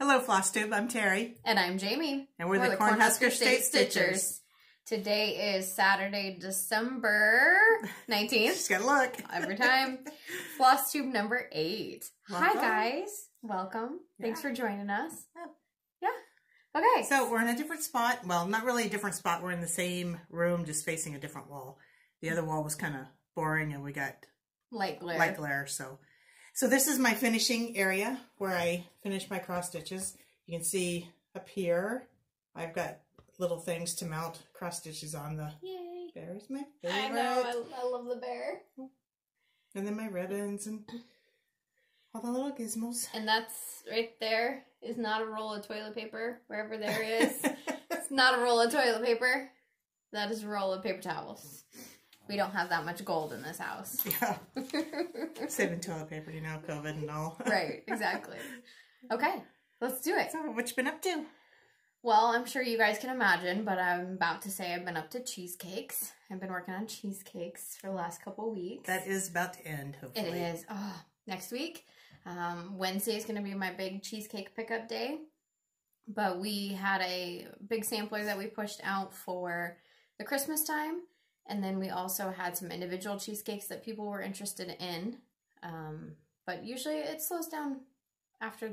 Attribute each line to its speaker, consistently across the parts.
Speaker 1: Hello, Flosstube. I'm Terry.
Speaker 2: And I'm Jamie.
Speaker 1: And we're the Cornhusker State Stitchers.
Speaker 2: Today is Saturday, December 19th.
Speaker 1: Just gotta look.
Speaker 2: Every time. Flosstube number 8.
Speaker 1: Welcome.
Speaker 2: Hi, guys. Welcome.
Speaker 1: Yeah.
Speaker 2: Thanks for joining us.
Speaker 1: Yep.
Speaker 2: Yeah. Okay.
Speaker 1: So we're in a different spot. Well, not really a different spot. We're in the same room, just facing a different wall. The other wall was kind of boring, and we got
Speaker 2: light glare.
Speaker 1: Light glare. So this is my finishing area where I finish my cross stitches. You can see up here, I've got little things to mount cross stitches on. The
Speaker 2: Yay.
Speaker 1: bear's my favorite.
Speaker 2: I know. I love the bear.
Speaker 1: And then my ribbons and all the little gizmos.
Speaker 2: And that's right there is not a roll of toilet paper. Wherever there is, it's not a roll of toilet paper. That is a roll of paper towels. We don't have that much gold in this house.
Speaker 1: Yeah. Saving toilet paper, you know, COVID and all.
Speaker 2: Right, exactly. Okay, let's do it.
Speaker 1: So, what you been up to?
Speaker 2: Well, I'm sure you guys can imagine, but I'm about to say I've been up to cheesecakes. I've been working on cheesecakes for the last couple of weeks.
Speaker 1: That is about to end, hopefully.
Speaker 2: It is. Oh, next week. Wednesday is going to be my big cheesecake pickup day. But we had a big sampler that we pushed out for the Christmas time. And then we also had some individual cheesecakes that people were interested in. But usually it slows down after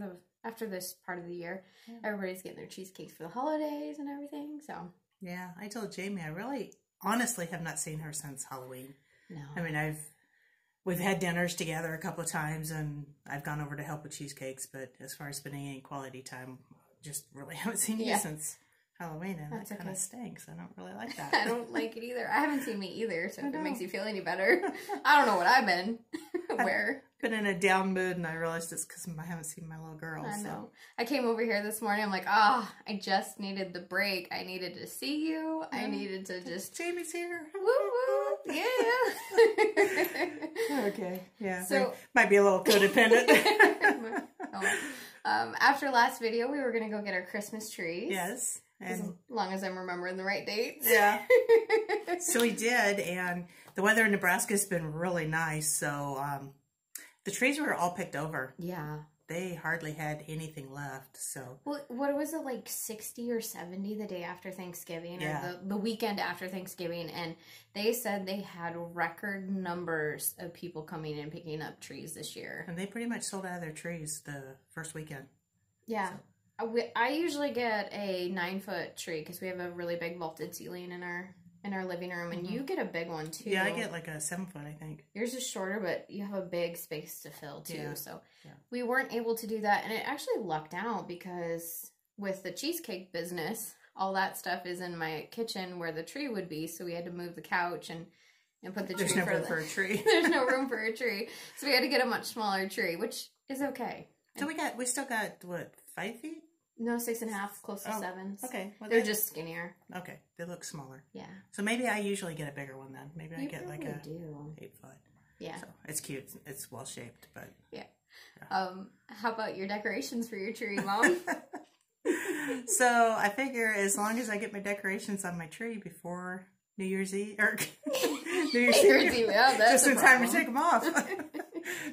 Speaker 2: this part of the year. Yeah. Everybody's getting their cheesecakes for the holidays and everything. So
Speaker 1: yeah, I told Jamie I really honestly have not seen her since Halloween.
Speaker 2: No.
Speaker 1: I mean, we've had dinners together a couple of times, and I've gone over to help with cheesecakes, but as far as spending any quality time, just really haven't seen you since Halloween, and that kind of stinks. I don't really like that.
Speaker 2: I don't like it either. I haven't seen me either, so if it makes you feel any better. I don't know what I've been. Where?
Speaker 1: I've been in a down mood, and I realized it's because I haven't seen my little girl.
Speaker 2: I know. I came over here this morning. I'm like, I just needed the break. I needed to see you. I needed to just...
Speaker 1: Jamie's here.
Speaker 2: Woo woo. Yeah.
Speaker 1: Okay. Yeah.
Speaker 2: So
Speaker 1: might be a little codependent.
Speaker 2: After last video, we were going to go get our Christmas trees.
Speaker 1: Yes.
Speaker 2: And as long as I'm remembering the right dates.
Speaker 1: Yeah. So we did, and the weather in Nebraska has been really nice, so the trees were all picked over.
Speaker 2: Yeah.
Speaker 1: They hardly had anything left, so.
Speaker 2: Well, what was it, like 60 or 70 the day after Thanksgiving,
Speaker 1: yeah.
Speaker 2: or the weekend after Thanksgiving, and they said they had record numbers of people coming and picking up trees this year.
Speaker 1: And they pretty much sold out of their trees the first weekend.
Speaker 2: Yeah. So. I usually get a 9-foot tree because we have a really big vaulted ceiling in our living room, and you get a big one too.
Speaker 1: Yeah, I get like a 7-foot, I think.
Speaker 2: Yours is shorter, but you have a big space to fill too.
Speaker 1: Yeah.
Speaker 2: So we weren't able to do that, and it actually lucked out because with the cheesecake business, all that stuff is in my kitchen where the tree would be. So we had to move the couch and put the tree.
Speaker 1: There's no room for a tree.
Speaker 2: There's no room for a tree, so we had to get a much smaller tree, which is okay.
Speaker 1: So we still got what, 5 feet?
Speaker 2: No, 6.5, close to 7.
Speaker 1: Okay. Well,
Speaker 2: they're just skinnier.
Speaker 1: Okay. They look smaller.
Speaker 2: Yeah.
Speaker 1: So maybe I usually get a bigger one then. Maybe I get like a 8-foot.
Speaker 2: Yeah.
Speaker 1: So it's cute. It's well shaped, but.
Speaker 2: Yeah. How about your decorations for your tree, Mom?
Speaker 1: So I figure as long as I get my decorations on my tree before New Year's Eve, or New Year's Eve,
Speaker 2: yeah, that's
Speaker 1: just in time to take them off.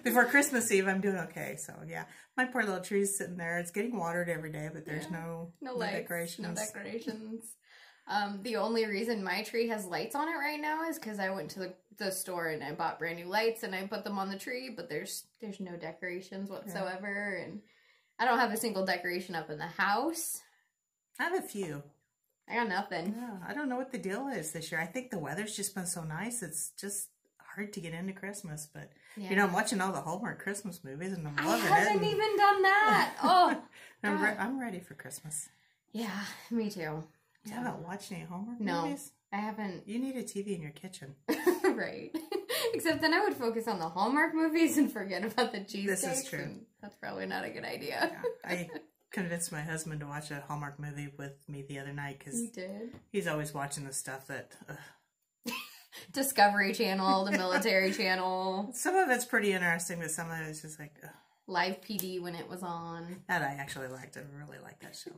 Speaker 1: Before Christmas Eve, I'm doing okay. So yeah, my poor little tree's sitting there. It's getting watered every day, but there's no lights, decorations.
Speaker 2: No decorations. The only reason my tree has lights on it right now is because I went to the store and I bought brand new lights and I put them on the tree, but there's no decorations whatsoever, and I don't have a single decoration up in the house. I
Speaker 1: have a few.
Speaker 2: I got nothing.
Speaker 1: Yeah, I don't know what the deal is this year. I think the weather's just been so nice. It's just hard to get into Christmas, but you know, I'm watching all the Hallmark Christmas movies and I'm loving it.
Speaker 2: I haven't even done that. Oh,
Speaker 1: I'm ready for Christmas.
Speaker 2: Yeah, me too.
Speaker 1: You haven't watched any Hallmark movies?
Speaker 2: I haven't.
Speaker 1: You need a TV in your kitchen.
Speaker 2: Right. Except then I would focus on the Hallmark movies and forget about the cheesecakes.
Speaker 1: This is true.
Speaker 2: That's probably not a good idea.
Speaker 1: Yeah, I convinced my husband to watch a Hallmark movie with me the other night because he's always watching the stuff that
Speaker 2: Discovery Channel, the Military Channel.
Speaker 1: Some of it's pretty interesting, but some of it's just like
Speaker 2: Live PD when it was on.
Speaker 1: That I actually liked. I really liked that show.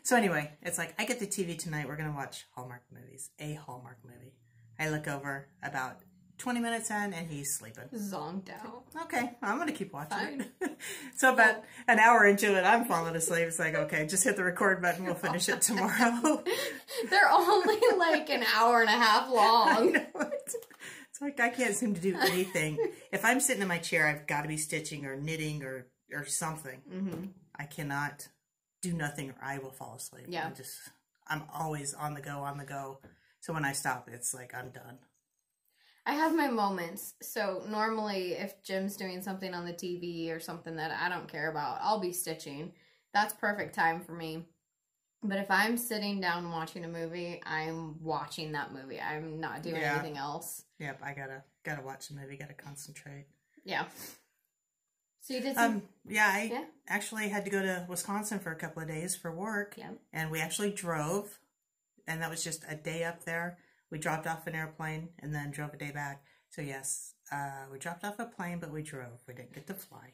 Speaker 1: So anyway, it's like I get the TV tonight. We're gonna watch Hallmark movies. A Hallmark movie. I look over about 20 minutes in and he's sleeping.
Speaker 2: Zonked out.
Speaker 1: Okay, I'm going to keep watching it. So about an hour into it, I'm falling asleep. It's like, okay, just hit the record button. We'll finish it tomorrow.
Speaker 2: They're only like an hour and a half long.
Speaker 1: It's like I can't seem to do anything. If I'm sitting in my chair, I've got to be stitching or knitting or something. Mm-hmm. I cannot do nothing or I will fall asleep.
Speaker 2: Yeah.
Speaker 1: I'm always on the go. So when I stop, it's like I'm done.
Speaker 2: I have my moments. So normally if Jim's doing something on the TV or something that I don't care about, I'll be stitching. That's perfect time for me. But if I'm sitting down watching a movie, I'm watching that movie. I'm not doing anything else.
Speaker 1: Yep, I gotta watch the movie, gotta concentrate.
Speaker 2: Yeah. So you did some...
Speaker 1: I actually had to go to Wisconsin for a couple of days for work.
Speaker 2: Yeah.
Speaker 1: And we actually drove. And that was just a day up there. We dropped off an airplane and then drove a day back. So yes, we dropped off a plane, but we drove. We didn't get to fly.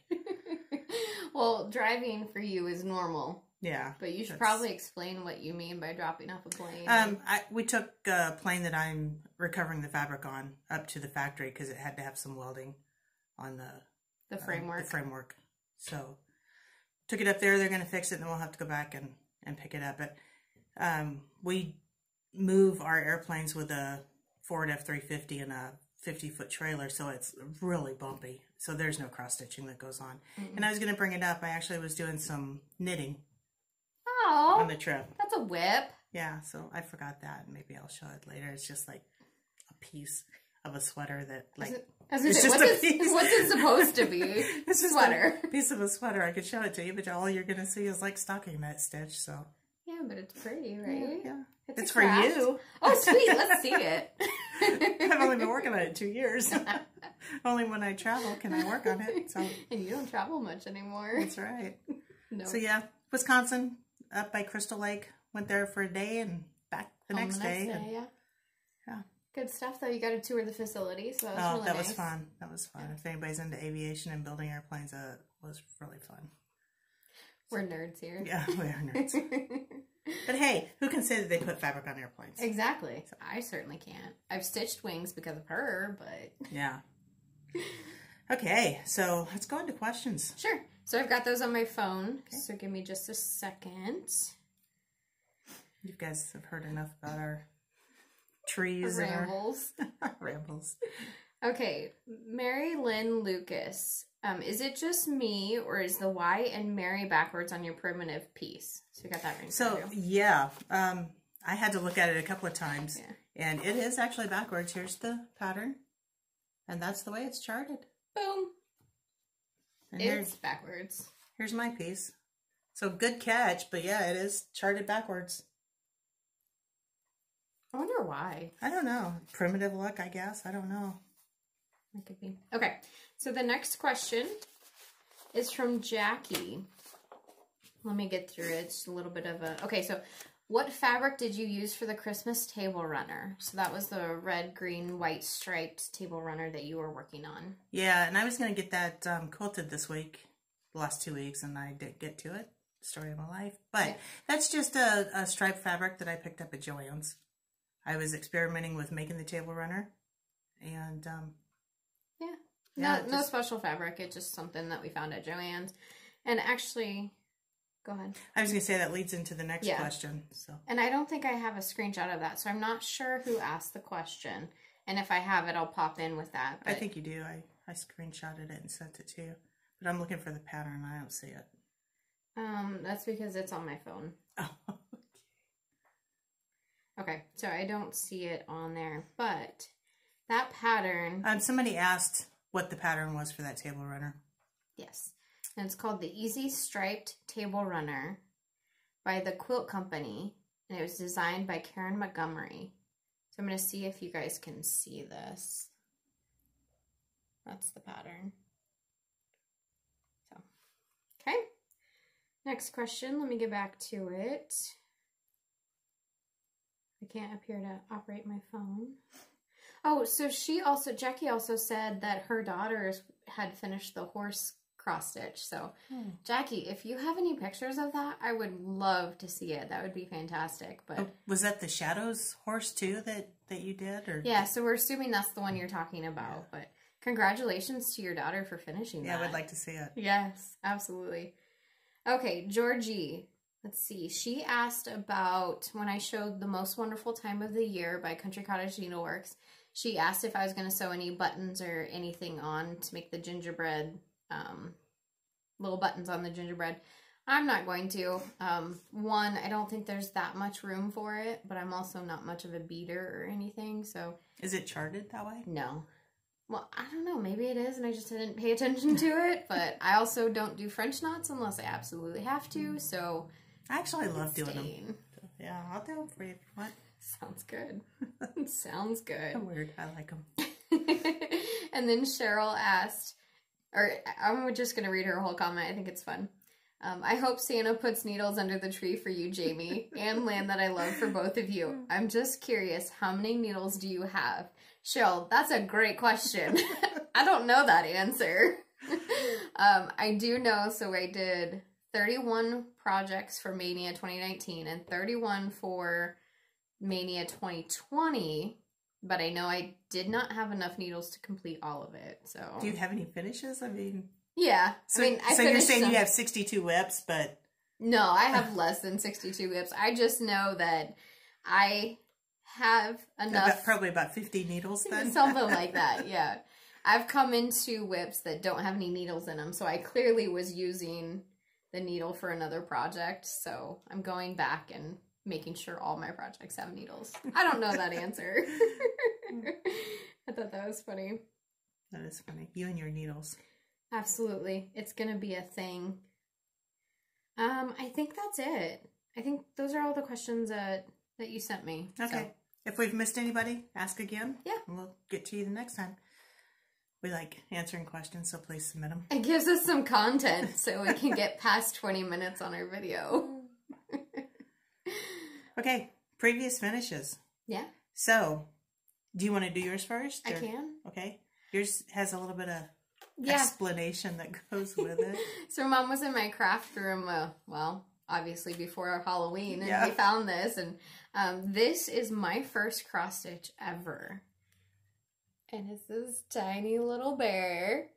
Speaker 2: Well, driving for you is normal.
Speaker 1: Yeah.
Speaker 2: But you should probably explain what you mean by dropping off a plane.
Speaker 1: We took a plane that I'm recovering the fabric on up to the factory because it had to have some welding on the
Speaker 2: framework.
Speaker 1: The framework. So took it up there. They're going to fix it, and then we'll have to go back and pick it up. But we move our airplanes with a Ford F-350 and a 50-foot trailer, so it's really bumpy. So there's no cross-stitching that goes on. Mm-mm. And I was going to bring it up. I actually was doing some knitting on the trip.
Speaker 2: That's a whip.
Speaker 1: Yeah, so I forgot that. Maybe I'll show it later. It's just like a piece of a sweater that, like,
Speaker 2: what's it supposed to be?
Speaker 1: It's just
Speaker 2: sweater.
Speaker 1: A piece of a sweater. I could show it to you, but all you're going to see is like stocking that stitch, so.
Speaker 2: Yeah, but it's pretty, right?
Speaker 1: Yeah. It's for you.
Speaker 2: Oh, sweet. Let's see it.
Speaker 1: I've only been working on it 2 years. Only when I travel can I work on it. So.
Speaker 2: And you don't travel much anymore.
Speaker 1: That's right.
Speaker 2: No.
Speaker 1: So yeah, Wisconsin, up by Crystal Lake. Went there for a day and back the next day.
Speaker 2: Yeah. Good stuff, though. You got to tour the facility, so that was really nice.
Speaker 1: Was fun. That was fun. If anybody's into aviation and building airplanes, it was really fun.
Speaker 2: We're nerds here.
Speaker 1: Yeah, we are nerds. But hey, who can say that they put fabric on airplanes?
Speaker 2: Exactly. So. I certainly can't. I've stitched wings because of her, but...
Speaker 1: Yeah. Okay, so let's go into questions.
Speaker 2: Sure. So I've got those on my phone, so give me just a second.
Speaker 1: You guys have heard enough about our trees
Speaker 2: rambles.
Speaker 1: And our rambles.
Speaker 2: Okay, Mary Lynn Lucas. Is it just me, or is the Y and Mary backwards on your primitive piece? So we got that right.
Speaker 1: So yeah, I had to look at it a couple of times, and it is actually backwards. Here's the pattern, and that's the way it's charted.
Speaker 2: Boom.
Speaker 1: And
Speaker 2: it's backwards.
Speaker 1: Here's my piece. So good catch, but yeah, it is charted backwards.
Speaker 2: I wonder why.
Speaker 1: I don't know. Primitive luck, I guess. I don't know.
Speaker 2: That could be. Okay, so the next question is from Jackie. Let me get through it. It's a little bit of a... Okay, so what fabric did you use for the Christmas table runner? So that was the red, green, white striped table runner that you were working on.
Speaker 1: Yeah, and I was going to get that quilted this week, the last 2 weeks, and I didn't get to it. Story of my life. But that's just a striped fabric that I picked up at Joann's. I was experimenting with making the table runner, and
Speaker 2: no special fabric. It's just something that we found at Joann's. And actually, go ahead.
Speaker 1: I was going to say that leads into the next question. So,
Speaker 2: and I don't think I have a screenshot of that, so I'm not sure who asked the question. And if I have it, I'll pop in with that.
Speaker 1: But I think you do. I screenshotted it and sent it to you, but I'm looking for the pattern. I don't see it.
Speaker 2: That's because it's on my phone.
Speaker 1: Oh.
Speaker 2: Okay, so I don't see it on there, but that pattern...
Speaker 1: somebody asked what the pattern was for that table runner.
Speaker 2: Yes, and it's called the Easy Striped Table Runner by the Quilt Company, and it was designed by Karen Montgomery. So I'm going to see if you guys can see this. That's the pattern. So, okay. Next question, let me get back to it. I can't appear to operate my phone. Oh, so Jackie also said that her daughters had finished the horse cross stitch. So Jackie, if you have any pictures of that, I would love to see it. That would be fantastic. But
Speaker 1: was that the Shadows horse too that you did? Or
Speaker 2: yeah, so we're assuming that's the one you're talking about. Yeah. But congratulations to your daughter for finishing that.
Speaker 1: Yeah, I would like to see it.
Speaker 2: Yes, absolutely. Okay, Georgie. Let's see. She asked about when I showed The Most Wonderful Time of the Year by Country Cottage Needleworks. She asked if I was going to sew any buttons or anything on to make the gingerbread, little buttons on the gingerbread. I'm not going to. One, I don't think there's that much room for it, but I'm also not much of a beater or anything, so.
Speaker 1: Is it charted that way?
Speaker 2: No. Well, I don't know. Maybe it is, and I just didn't pay attention to it, but I also don't do French knots unless I absolutely have to, so.
Speaker 1: I actually love doing them. Yeah, I'll do them for you if you want.
Speaker 2: Sounds good. Sounds good.
Speaker 1: I'm weird. I like them.
Speaker 2: And then Cheryl asked, or I'm just going to read her whole comment. I think it's fun. I hope Santa puts needles under the tree for you, Jamie, and land that I love for both of you. I'm just curious, how many needles do you have? Cheryl, that's a great question. I don't know that answer. I do know, so I did 31 projects for Mania 2019 and 31 for Mania 2020, but I know I did not have enough needles to complete all of it. So,
Speaker 1: do you have any finishes? I mean,
Speaker 2: yeah.
Speaker 1: So, I you're saying you have 62 whips, but
Speaker 2: no, I have less than 62 whips. I just know that I have enough.
Speaker 1: Probably about 50 needles then.
Speaker 2: Something like that. Yeah, I've come into whips that don't have any needles in them, so I clearly was using the needle for another project, so I'm going back and making sure all my projects have needles. I don't know that answer. I thought that was funny.
Speaker 1: That is funny. You and your needles.
Speaker 2: Absolutely. It's going to be a thing. I think that's it. I think those are all the questions that you sent me.
Speaker 1: Okay. So. If we've missed anybody, ask again.
Speaker 2: Yeah.
Speaker 1: And we'll get to you the next time. We like answering questions, so please submit them.
Speaker 2: It gives us some content so we can get past 20 minutes on our video.
Speaker 1: Okay, previous finishes.
Speaker 2: Yeah.
Speaker 1: So, do you want to do yours first?
Speaker 2: I can.
Speaker 1: Okay. Yours has a little bit of explanation that goes with it.
Speaker 2: So Mom was in my craft room, well, obviously before Halloween, and we found this, and this is my first cross stitch ever. And it's this tiny little bear.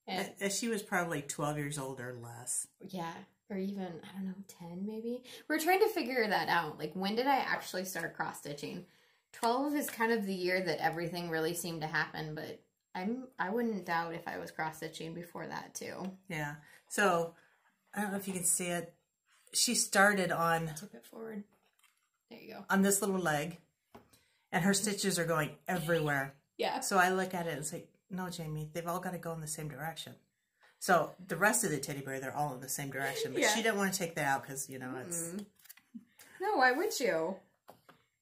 Speaker 2: And
Speaker 1: she was probably 12 years old or less.
Speaker 2: Yeah, or even, I don't know, 10 maybe. We're trying to figure that out. Like, when did I actually start cross-stitching? 12 is kind of the year that everything really seemed to happen, but I wouldn't doubt if I was cross-stitching before that, too.
Speaker 1: Yeah. So, I don't know if you can see it. She started on...
Speaker 2: Tip it forward. There you go.
Speaker 1: On this little leg. And her stitches are going everywhere.
Speaker 2: Yeah.
Speaker 1: So I look at it and say, no, Jamie, they've all got to go in the same direction. So the rest of the teddy bear, they're all in the same direction. But she didn't want to take that out because, you know, it's...
Speaker 2: No, why would you?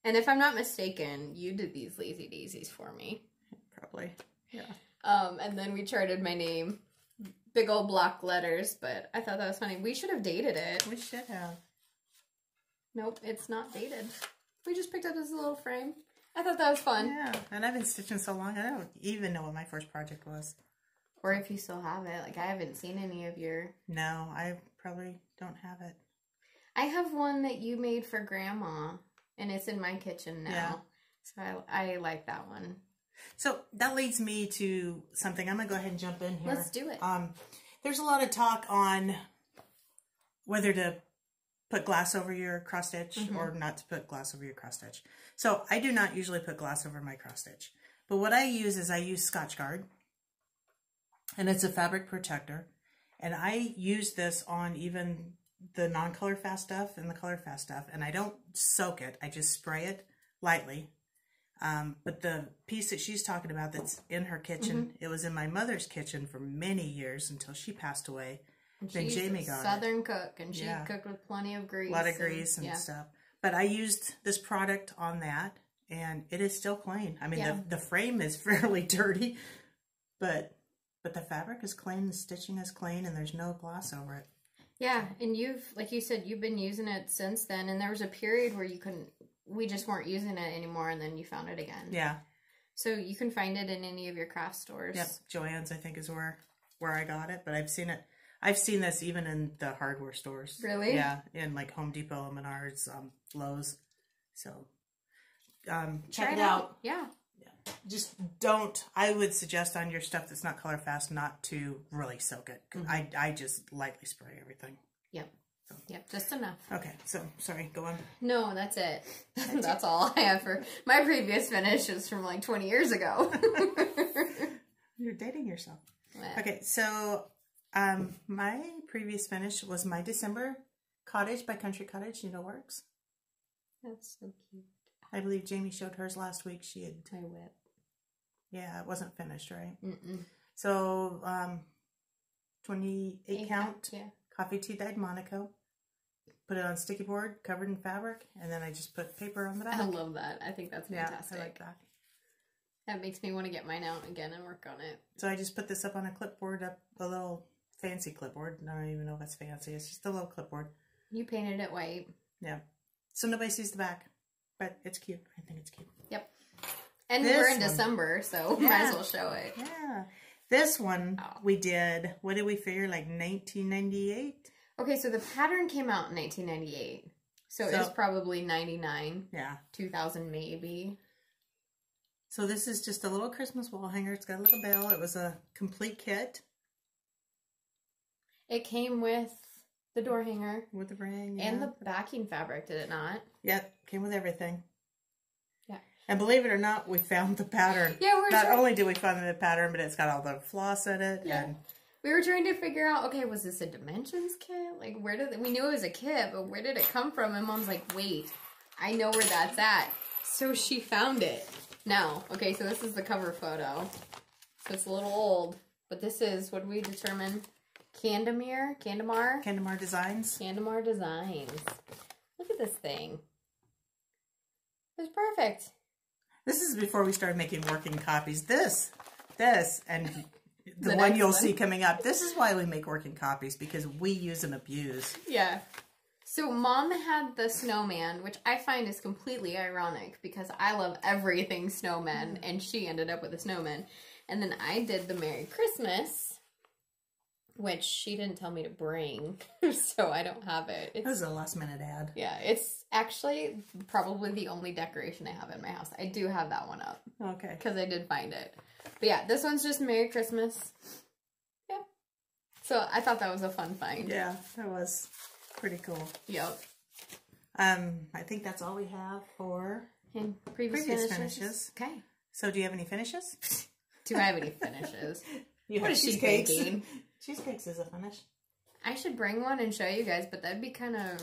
Speaker 2: And if I'm not mistaken, you did these lazy daisies for me.
Speaker 1: Probably. Yeah.
Speaker 2: And then we charted my name. Big old block letters, but I thought that was funny. We should have dated it.
Speaker 1: We should have.
Speaker 2: Nope, it's not dated. We just picked up this little frame. I thought that was fun.
Speaker 1: Yeah, and I've been stitching so long, I don't even know what my first project was.
Speaker 2: Or if you still have it. Like, I haven't seen any of your...
Speaker 1: No, I probably don't have it.
Speaker 2: I have one that you made for Grandma, and it's in my kitchen now. Yeah. So I like that one.
Speaker 1: So that leads me to something. I'm going to go ahead and jump in here.
Speaker 2: Let's do it.
Speaker 1: There's a lot of talk on whether to put glass over your cross stitch or not to put glass over your cross stitch. So I do not usually put glass over my cross stitch. But what I use is I use Scotch Guard. And it's a fabric protector. And I use this on even the non-color fast stuff and the color fast stuff. And I don't soak it. I just spray it lightly. But the piece that she's talking about that's in her kitchen, it was in my mother's kitchen for many years until she passed away.
Speaker 2: And
Speaker 1: then Jamie got
Speaker 2: Southern cook, and she cooked with plenty of grease.
Speaker 1: A lot of grease and stuff. But I used this product on that, and it is still clean. I mean, the frame is fairly dirty, but the fabric is clean, the stitching is clean, and there's no gloss over it.
Speaker 2: Yeah, and you've, like you said, you've been using it since then, and there was a period where you couldn't, we just weren't using it anymore, and then you found it again.
Speaker 1: Yeah.
Speaker 2: So you can find it in any of your craft stores.
Speaker 1: Yep, Joann's, I think, is where where I got it, but I've seen it. I've seen this even in the hardware stores.
Speaker 2: Really?
Speaker 1: Yeah, in like Home Depot, Menards, Lowe's. So check it out.
Speaker 2: Yeah.
Speaker 1: Just don't. I would suggest on your stuff that's not color fast not to really soak it. I just lightly spray everything.
Speaker 2: Yep. So. Yep, just enough.
Speaker 1: Okay, so sorry, go on.
Speaker 2: No, that's it. That's all I have for my previous finish is from like 20 years ago.
Speaker 1: You're dating yourself.
Speaker 2: What?
Speaker 1: Okay, so my previous finish was my December Cottage by Country Cottage Needleworks.
Speaker 2: That's so cute.
Speaker 1: I believe Jamie showed hers last week. She had...
Speaker 2: My whip.
Speaker 1: Yeah, it wasn't finished, right?
Speaker 2: Mm-mm.
Speaker 1: So, 28 count,
Speaker 2: yeah.
Speaker 1: coffee tea dyed Monaco. Put it on sticky board, covered in fabric, and then I just put paper on the back.
Speaker 2: I love that. I think that's fantastic.
Speaker 1: Yeah, I like that.
Speaker 2: That makes me want to get mine out again and work on it.
Speaker 1: So I just put this up on a clipboard, a little fancy clipboard. I don't even know if it's fancy. It's just a little clipboard.
Speaker 2: You painted it white.
Speaker 1: Yeah. So nobody sees the back. But it's cute. I think it's cute.
Speaker 2: Yep. And we're in December, so might as well show it.
Speaker 1: Yeah. This one we did, what did we figure, like 1998?
Speaker 2: Okay, so the pattern came out in 1998. So it's probably 99.
Speaker 1: Yeah.
Speaker 2: 2000 maybe.
Speaker 1: So this is just a little Christmas wall hanger. It's got a little bell. It was a complete kit.
Speaker 2: It came with the door hanger.
Speaker 1: With the ring.
Speaker 2: And the backing fabric, did it not?
Speaker 1: Yep. Came with everything.
Speaker 2: Yeah.
Speaker 1: And believe it or not, we found the pattern.
Speaker 2: Yeah,
Speaker 1: Not only did we find the pattern, but it's got all the floss in it.
Speaker 2: Yeah.
Speaker 1: And
Speaker 2: we were trying to figure out, okay, was this a dimensions kit? Like, where did we knew it was a kit, but where did it come from? And Mom's like, wait, I know where that's at. So she found it. Now, okay, so this is the cover photo. So it's a little old, but this is, what did we determine? Candamar Designs. Candamar Designs. Look at this thing. It's perfect.
Speaker 1: This is before we started making working copies. This, and the one you'll see coming up. This is why we make working copies, because we use and abuse.
Speaker 2: Yeah. So Mom had the snowman, which I find is completely ironic because I love everything snowman, and she ended up with a snowman. And then I did the Merry Christmas, which she didn't tell me to bring, so I don't have it.
Speaker 1: That was a last minute ad.
Speaker 2: Yeah, it's actually probably the only decoration I have in my house. I do have that one up.
Speaker 1: Okay.
Speaker 2: Because I did find it. But yeah, this one's just Merry Christmas. Yeah. So I thought that was a fun find.
Speaker 1: Yeah, that was pretty cool.
Speaker 2: Yep.
Speaker 1: I think that's all we have for
Speaker 2: previous finishes. Okay.
Speaker 1: So do you have any finishes?
Speaker 2: Do I have any finishes?
Speaker 1: What is she thinking? Cheesecakes is a finish.
Speaker 2: I should bring one and show you guys, but that'd be kind of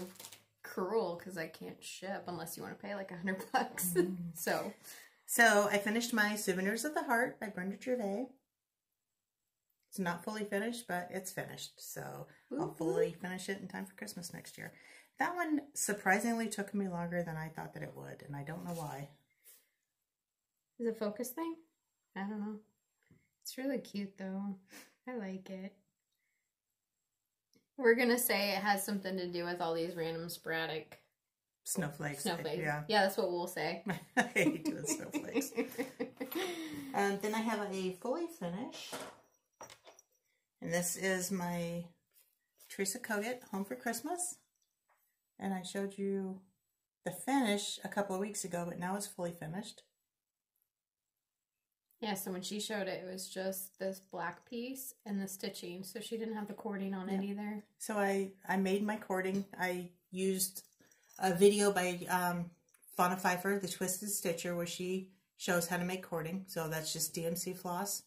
Speaker 2: cruel because I can't ship unless you want to pay like $100. So
Speaker 1: I finished my Souvenirs of the Heart by Brenda Gervais. It's not fully finished, but it's finished. So I'll fully finish it in time for Christmas next year. That one surprisingly took me longer than I thought that it would, and I don't know why.
Speaker 2: Is it a focus thing? I don't know. It's really cute though. I like it. We're going to say it has something to do with all these random sporadic
Speaker 1: snowflakes.
Speaker 2: Yeah, that's what we'll say.
Speaker 1: I hate doing snowflakes. Then I have a fully finished. And this is my Teresa Kogut Home for Christmas. And I showed you the finish a couple of weeks ago, but now it's fully finished.
Speaker 2: Yeah, so when she showed it, it was just this black piece and the stitching. So she didn't have the cording on it either. So
Speaker 1: I made my cording. I used a video by Fauna Pfeiffer, the Twisted Stitcher, where she shows how to make cording. So that's just DMC floss.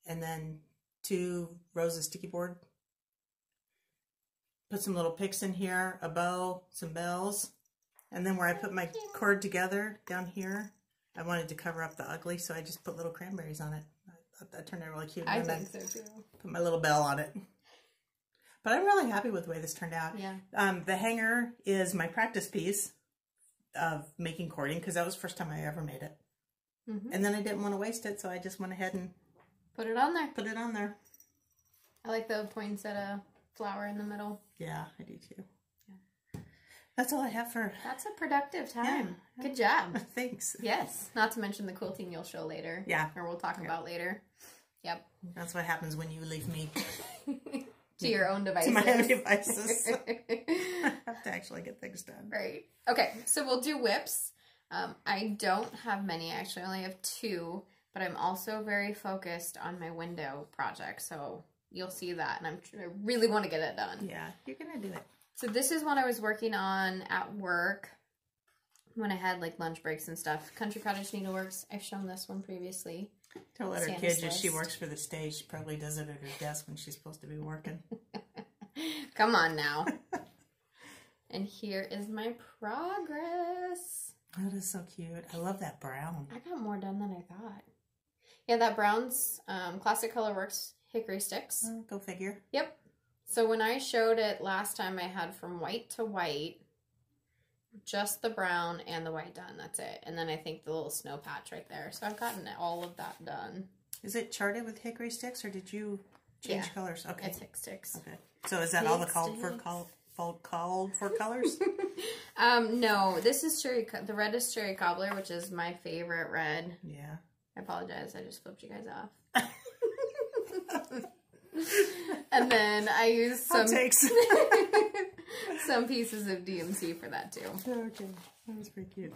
Speaker 1: And then 2 rows of sticky board. Put some little picks in here, a bow, some bells. And then where I put my cord together down here, I wanted to cover up the ugly, so I just put little cranberries on it. I thought that turned out really cute.
Speaker 2: I think so too.
Speaker 1: Put my little bell on it. But I'm really happy with the way this turned out.
Speaker 2: Yeah.
Speaker 1: The hanger is my practice piece of making cording, because that was the first time I ever made it. And then I didn't want to waste it, so I just went ahead and
Speaker 2: put it on there.
Speaker 1: Put it on there.
Speaker 2: I like the poinsettia flower in the middle.
Speaker 1: Yeah, I do too. That's all I have for...
Speaker 2: That's a productive time. Yeah. Good job.
Speaker 1: Thanks.
Speaker 2: Yes. Not to mention the quilting you'll show later.
Speaker 1: Yeah.
Speaker 2: Or we'll talk about later. Yep.
Speaker 1: That's what happens when you leave me
Speaker 2: to your own devices.
Speaker 1: To my own devices. I have to actually get things done.
Speaker 2: Right. Okay, so we'll do whips. I don't have many, actually. I only have 2, but I'm also very focused on my window project, so you'll see that, and I really want to get it done.
Speaker 1: Yeah, you're going to do it.
Speaker 2: So this is what I was working on at work when I had, like, lunch breaks and stuff. Country Cottage Needleworks. I've shown this one previously.
Speaker 1: Don't let her kid, if she works for the stage, she probably does it at her desk when she's supposed to be working.
Speaker 2: Come on now. And here is my progress.
Speaker 1: That is so cute. I love that brown.
Speaker 2: I got more done than I thought. Yeah, that brown's Classic Color Works Hickory Sticks.
Speaker 1: Go figure.
Speaker 2: Yep. So when I showed it last time, I had from white to white, just the brown and the white done. That's it. And then I think the little snow patch right there. So I've gotten all of that done.
Speaker 1: Is it charted with hickory sticks, or did you change colors? Okay.
Speaker 2: It's Hick Sticks.
Speaker 1: Okay. So is that all the called for colors?
Speaker 2: No. This is the red is Cherry Cobbler, which is my favorite red.
Speaker 1: Yeah.
Speaker 2: I apologize. I just flipped you guys off. And then I used some pieces of DMC for that too.
Speaker 1: Okay, that was pretty cute.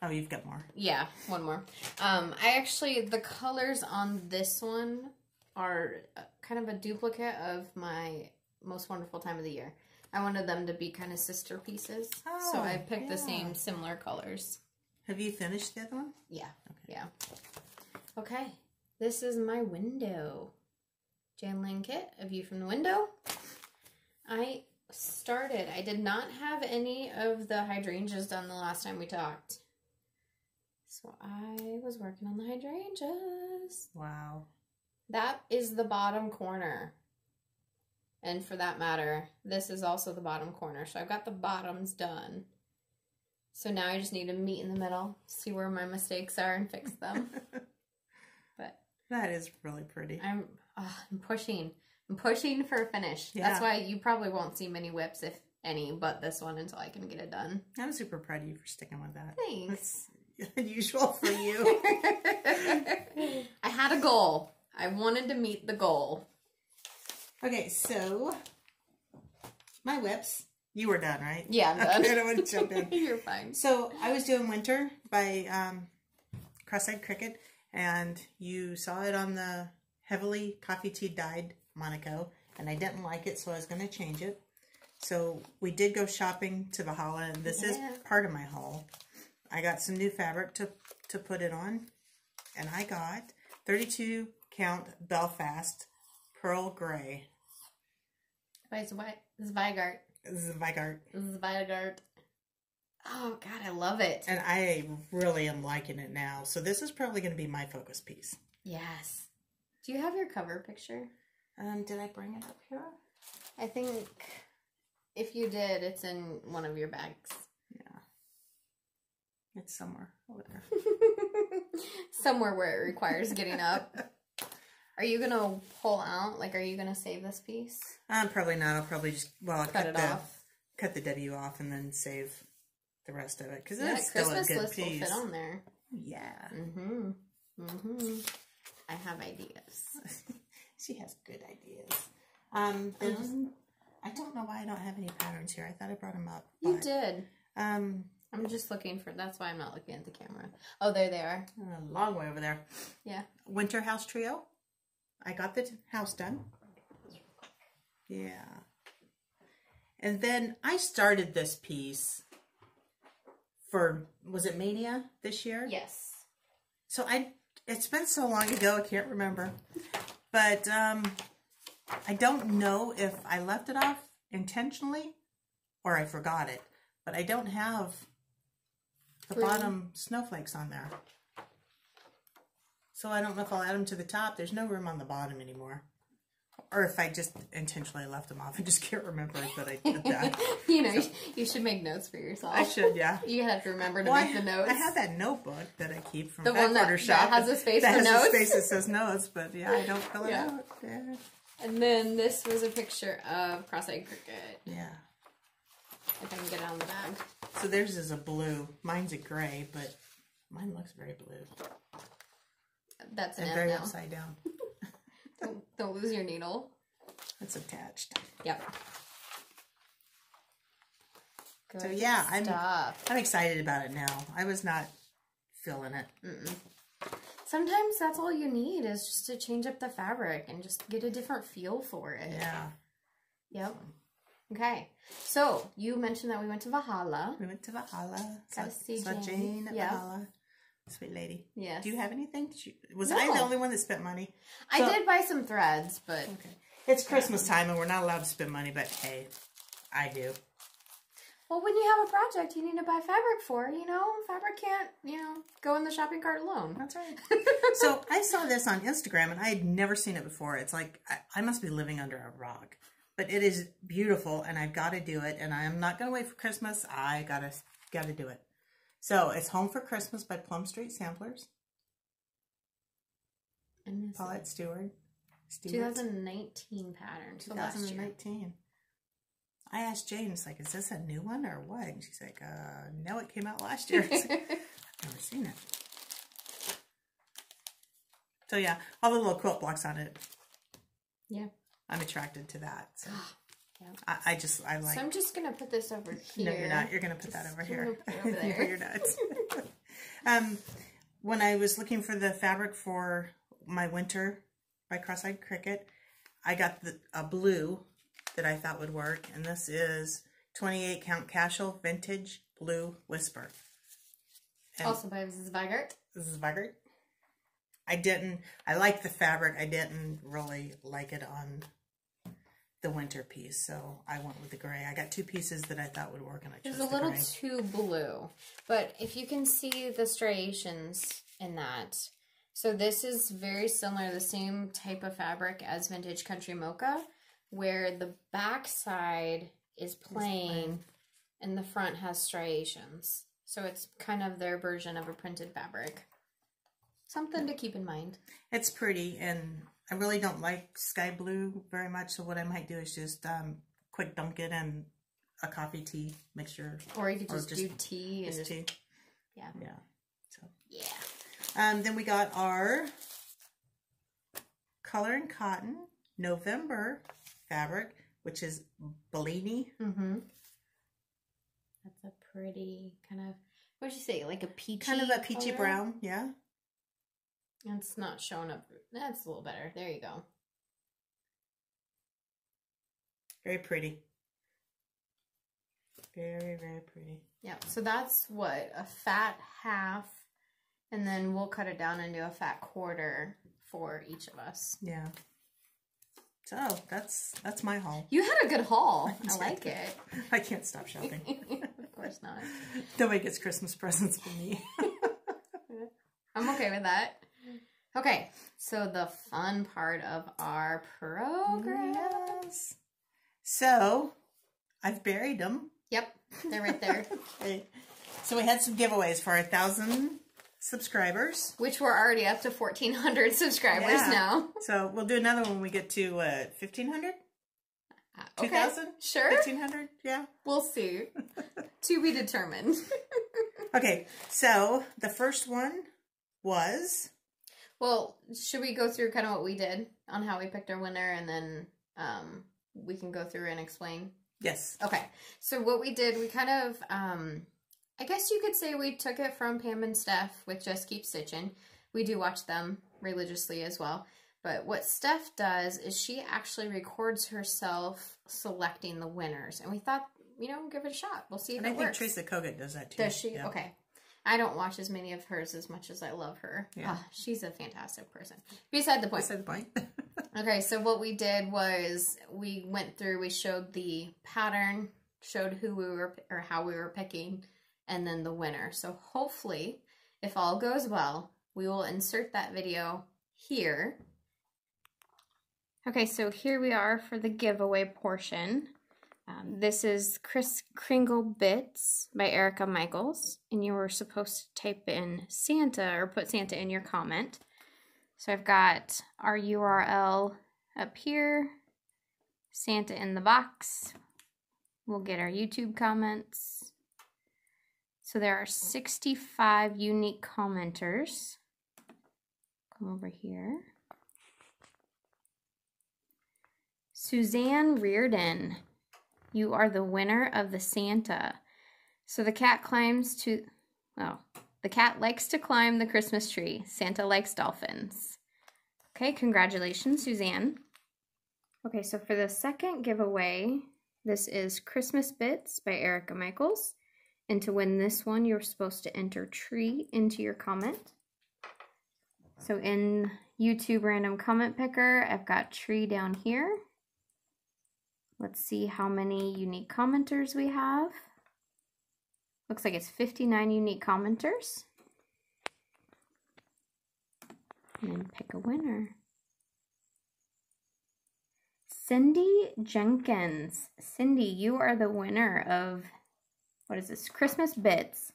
Speaker 1: Oh, you've got more.
Speaker 2: Yeah, one more. The colors on this one are kind of a duplicate of my Most Wonderful Time of the Year. I wanted them to be kind of sister pieces, so I picked the same similar colors.
Speaker 1: Have you finished the other one?
Speaker 2: Yeah. Okay. Yeah. Okay. This is my window. Jan Lane kit, A View from the Window. I did not have any of the hydrangeas done the last time we talked. So I was working on the hydrangeas.
Speaker 1: Wow.
Speaker 2: That is the bottom corner. And for that matter, this is also the bottom corner. So I've got the bottoms done. So now I just need to meet in the middle, see where my mistakes are and fix them. But
Speaker 1: that is really pretty.
Speaker 2: I'm pushing. I'm pushing for a finish. Yeah. That's why you probably won't see many whips, if any, but this one until I can get it done.
Speaker 1: I'm super proud of you for sticking with that.
Speaker 2: Thanks.
Speaker 1: That's unusual for you.
Speaker 2: I had a goal. I wanted to meet the goal.
Speaker 1: Okay, so my whips. You were done, right?
Speaker 2: Yeah, I'm done.
Speaker 1: I don't want to jump in.
Speaker 2: You're fine.
Speaker 1: So I was doing Winter by Cross-Eyed Cricket, and you saw it on the heavily coffee tea dyed Monaco, and I didn't like it, so I was going to change it. So we did go shopping to Valhalla, and this is part of my haul. I got some new fabric to put it on, and I got 32 count Belfast Pearl Gray.
Speaker 2: By Zweigart. Zweigart. Oh, God, I love it.
Speaker 1: And I really am liking it now. So this is probably going to be my focus piece.
Speaker 2: Yes. Do you have your cover picture?
Speaker 1: Did I bring it up here?
Speaker 2: I think if you did, it's in one of your bags.
Speaker 1: Yeah. It's somewhere over there.
Speaker 2: Somewhere where it requires getting up. Are you going to pull out? Like, are you going to save this piece?
Speaker 1: Probably not. I'll probably just, I'll cut the W off and then save the rest of it. Because it's still a good piece.
Speaker 2: Will fit on there.
Speaker 1: Yeah.
Speaker 2: I have ideas.
Speaker 1: She has good ideas. I don't know why I don't have any patterns here. I thought I brought them up.
Speaker 2: You did. I'm just looking for, that's why I'm not looking at the camera. Oh, there they are.
Speaker 1: A long way over there.
Speaker 2: Yeah.
Speaker 1: Winter House Trio. I got the house done. Yeah. And then I started this piece for, was it Mania this year?
Speaker 2: Yes.
Speaker 1: So it's been so long ago, I can't remember. But I don't know if I left it off intentionally or I forgot it. But I don't have the bottom snowflakes on there. So I don't know if I'll add them to the top. There's no room on the bottom anymore. Or if I just intentionally left them off. I just can't remember that I did that.
Speaker 2: You should make notes for yourself.
Speaker 1: I should, yeah.
Speaker 2: You have to remember to make the notes.
Speaker 1: I have that notebook that I keep from
Speaker 2: the one that has a space for notes.
Speaker 1: That has a space that says notes, but yeah, I don't fill it out. Yeah.
Speaker 2: And then this was a picture of Cross-Eyed Cricket.
Speaker 1: Yeah.
Speaker 2: If I can get it on the bag.
Speaker 1: So theirs is a blue. Mine's a gray, but mine looks very blue.
Speaker 2: That's an
Speaker 1: and
Speaker 2: M
Speaker 1: very
Speaker 2: now.
Speaker 1: upside down.
Speaker 2: Don't lose your needle.
Speaker 1: It's attached.
Speaker 2: Yep. Good
Speaker 1: so yeah,
Speaker 2: stuff.
Speaker 1: I'm excited about it now. I was not feeling it.
Speaker 2: Sometimes that's all you need is just to change up the fabric and just get a different feel for it.
Speaker 1: Yeah.
Speaker 2: Yep. Okay. So you mentioned that we went to Valhalla.
Speaker 1: We went to Valhalla.
Speaker 2: Got to see
Speaker 1: Jane at
Speaker 2: yep.
Speaker 1: Valhalla. Sweet lady.
Speaker 2: Yes.
Speaker 1: Do you have anything? Was
Speaker 2: No.
Speaker 1: I the only one that spent money?
Speaker 2: I did buy some threads, but...
Speaker 1: Okay. It's Christmas time and we're not allowed to spend money, but hey, I do.
Speaker 2: Well, when you have a project you need to buy fabric for, you know, fabric can't, you know, go in the shopping cart alone.
Speaker 1: That's right. So I saw this on Instagram and I had never seen it before. It's like, I must be living under a rock. But it is beautiful and I've got to do it. And I'm not going to wait for Christmas. I got to do it. So it's Home for Christmas by Plum Street Samplers.
Speaker 2: And
Speaker 1: Paulette Stewart.
Speaker 2: 2019 pattern. So
Speaker 1: 2019. I asked Jane, it's like, is this a new one or what? And she's like, no, it came out last year. Like, I've never seen it. So yeah, all the little quilt blocks on it.
Speaker 2: Yeah.
Speaker 1: I'm attracted to that. So.
Speaker 2: Yeah.
Speaker 1: I like.
Speaker 2: So I'm just gonna put this over here.
Speaker 1: No, you're not. You're gonna put that over here.
Speaker 2: Over there.
Speaker 1: No, you're not. When I was looking for the fabric for my winter by Cross-Eyed Cricket, I got a blue that I thought would work, and this is 28 count Casual Vintage Blue Whisper. And
Speaker 2: also by Zweigart.
Speaker 1: Zweigart. I like the fabric. I didn't really like it on the winter piece, so I went with the gray. I got two pieces that I thought would work, and I chose the gray.
Speaker 2: It was a little too blue, but if you can see the striations in that, so this is very similar, the same type of fabric as Vintage Country Mocha, where the back side is plain and the front has striations. So it's kind of their version of a printed fabric. Something to keep in mind.
Speaker 1: It's pretty, and I really don't like sky blue very much, so what I might do is just quick dunk it in a coffee tea mixture.
Speaker 2: Or you could just do tea. And just
Speaker 1: tea.
Speaker 2: Yeah.
Speaker 1: Yeah. So.
Speaker 2: Yeah.
Speaker 1: Then we got our Color and Cotton November fabric, which is Bellini.
Speaker 2: Mm-hmm. That's a pretty kind of, what did you say, like a peachy
Speaker 1: kind of a peachy
Speaker 2: color?
Speaker 1: Brown, yeah.
Speaker 2: It's not showing up. That's a little better. There you go.
Speaker 1: Very pretty. Very, very pretty.
Speaker 2: Yeah, so that's what, a fat half, and then we'll cut it down into a fat quarter for each of us.
Speaker 1: Yeah. So that's my haul.
Speaker 2: You had a good haul. I like it.
Speaker 1: I can't stop shopping.
Speaker 2: Of course not.
Speaker 1: Nobody gets Christmas presents for me.
Speaker 2: I'm okay with that. Okay, so the fun part of our program.
Speaker 1: Yes. So, I've buried them.
Speaker 2: Yep, they're right there.
Speaker 1: Okay. So we had some giveaways for 1,000 subscribers.
Speaker 2: Which we're already up to 1,400 subscribers now.
Speaker 1: So we'll do another one when we get to 1,500?
Speaker 2: Okay,
Speaker 1: 2,000?
Speaker 2: sure.
Speaker 1: 1,500? Yeah.
Speaker 2: We'll see. To be determined.
Speaker 1: Okay, so the first one was...
Speaker 2: Well, should we go through kind of what we did on how we picked our winner, and then we can go through and explain?
Speaker 1: Yes.
Speaker 2: Okay. So what we did, we kind of, I guess you could say we took it from Pam and Steph with Just Keep Stitching. We do watch them religiously as well. But what Steph does is she actually records herself selecting the winners. And we thought, you know, give it a shot. We'll see if it works.
Speaker 1: I think Teresa Kogut does that too.
Speaker 2: Does she?
Speaker 1: Yeah.
Speaker 2: Okay. I don't watch as many of hers as much as I love her.
Speaker 1: Yeah.
Speaker 2: Oh, she's a fantastic person. Beside the point.
Speaker 1: Beside the point.
Speaker 2: Okay, so what we did was we went through, we showed the pattern, showed who we were, or how we were picking, and then the winner. So hopefully, if all goes well, we will insert that video here. Okay, so here we are for the giveaway portion. This is Kris Kringle Bits by Erica Michaels, and you were supposed to type in Santa or put Santa in your comment. So I've got our URL up here, Santa in the box. We'll get our YouTube comments. So there are 65 unique commenters. come over here. Suzanne Reardon, you are the winner of the Santa. So the cat climbs to, oh, the cat likes to climb the Christmas tree. Santa likes dolphins. Okay, congratulations, Suzanne. Okay, so for the second giveaway, this is Christmas Bits by Erica Michaels. And to win this one, you're supposed to enter tree into your comment. So in YouTube Random Comment Picker, I've got tree down here. Let's see how many unique commenters we have. Looks like it's 59 unique commenters. And then pick a winner. Cindy Jenkins. Cindy, you are the winner of, what is this, Christmas Bits.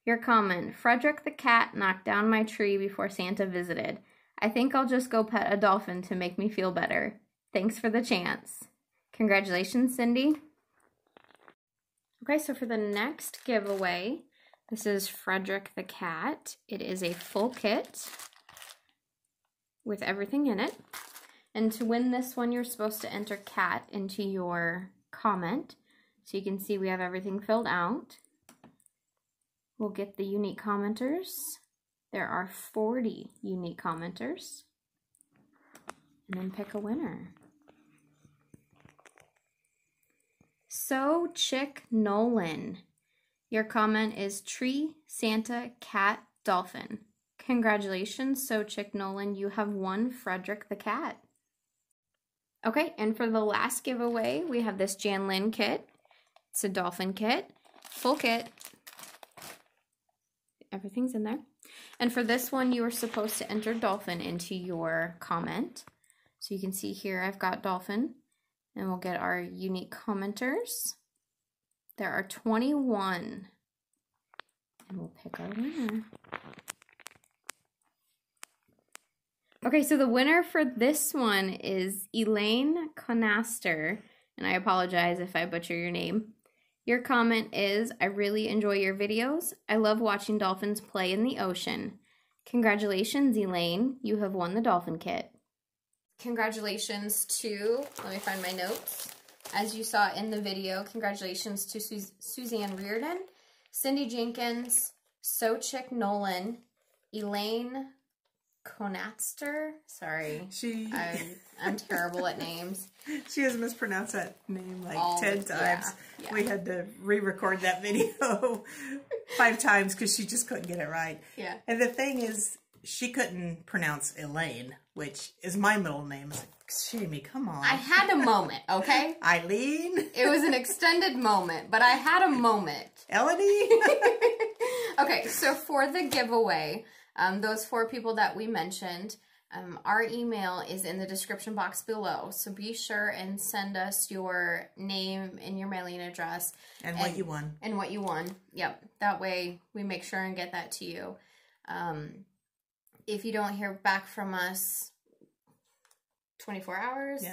Speaker 2: Your comment, Frederick the cat knocked down my tree before Santa visited. I think I'll just go pet a dolphin to make me feel better. Thanks for the chance. Congratulations, Cindy. Okay, so for the next giveaway, this is Frederick the cat. It is a full kit with everything in it. And to win this one, you're supposed to enter cat into your comment. So you can see we have everything filled out. We'll get the unique commenters. There are 40 unique commenters. And then pick a winner. So Chick Nolan. Your comment is tree, Santa, cat, dolphin. Congratulations, So Chick Nolan. You have won Frederick the cat. Okay, and for the last giveaway, we have this Jan Lynn kit. It's a dolphin kit, full kit. Everything's in there. And for this one, you are supposed to enter dolphin into your comment. So you can see here, I've got dolphin, and we'll get our unique commenters. There are 21, and we'll pick our winner. Okay, so the winner for this one is Elaine Conaster, and I apologize if I butcher your name. Your comment is, I really enjoy your videos. I love watching dolphins play in the ocean. Congratulations, Elaine. You have won the dolphin kit. Congratulations to, let me find my notes. As you saw in the video, congratulations to Suzanne Reardon, Cindy Jenkins, So Chick Nolan, Elaine Conaster. Sorry, I'm terrible at names.
Speaker 1: She has mispronounced that name like 10 times. Yeah. We had to re-record that video 5 times because she just couldn't get it right. Yeah. And the thing is, she couldn't pronounce Elaine, which is my middle name. It's like, excuse me, come on.
Speaker 2: I had a moment, okay?
Speaker 1: Eileen.
Speaker 2: It was an extended moment, but I had a moment.
Speaker 1: Elodie.
Speaker 2: Okay, so for the giveaway, those 4 people that we mentioned, our email is in the description box below. So be sure and send us your name and your mailing address.
Speaker 1: And what you won.
Speaker 2: And what you won. Yep. That way we make sure and get that to you. If you don't hear back from us 24 hours,